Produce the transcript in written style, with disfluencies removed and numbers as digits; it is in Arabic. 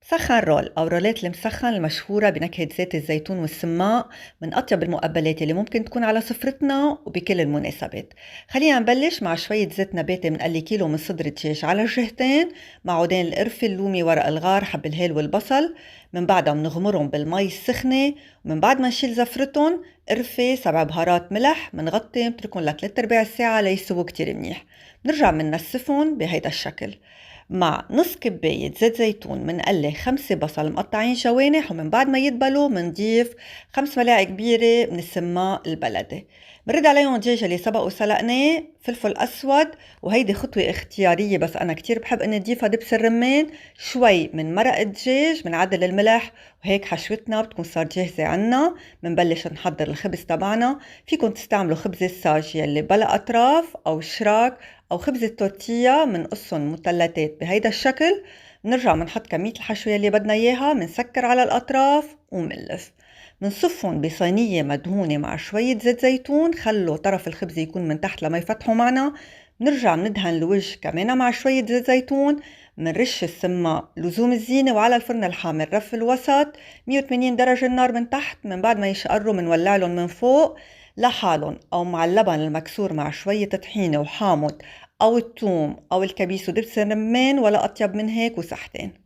مسخن رول أو رولات المسخن المشهورة بنكهة زيت الزيتون والسماق من أطيب المقبلات اللي ممكن تكون على سفرتنا وبكل المناسبات. خلينا نبلش مع شوية زيت نباتي بنقلي كيلو من صدر الدجاج على الجهتين مع عودين القرفة اللومي ورق الغار حب الهيل والبصل. من بعدها بنغمرهم بالمي السخنة، ومن بعد ما نشيل زفرتهم قرفة 7 بهارات ملح بنغطي بنتركهم ل3/4 ساعة ليستووا كتير منيح. بنرجع بننسفهم بهيدا الشكل مع نص كباية زيت زيتون. منقلي 5 بصل مقطعين شوانح، ومن بعد ما يدبلوا منضيف 5 ملاعق كبيرة من السماق البلدي. برد عليهم الدجاج اللي سبق وسلقناه فلفل أسود، وهيدي خطوة اختيارية بس أنا كتير بحب إني أضيفها دبس الرمان، شوي من مرق الدجاج، منعدل الملح، وهيك حشوتنا بتكون صار جاهزة عنا. منبلش نحضر الخبز تبعنا. فيكن تستعملوا خبز الساج يلي بلا أطراف أو شراك، أو خبز التورتيلا منقصهم مثلثات بهيدا الشكل. منرجع منحط كمية الحشوة اللي بدنا إياها، منسكر على الأطراف ومنلف. منصفهم بصينية مدهونة مع شوية زيت زيتون، خلوا طرف الخبز يكون من تحت لما يفتحوا معنا. منرجع مندهن الوجه كمان مع شوية زيت زيتون. منرش السماق لزوم الزينة، وعلى الفرن الحامل رف الوسط 180 درجة النار من تحت. من بعد ما يشقروا منولع لهم من فوق لحالهم، أو مع اللبن المكسور مع شوية طحينة وحامض أو الثوم أو الكبيس ودبس الرمان، ولا أطيب من هيك وصحتين.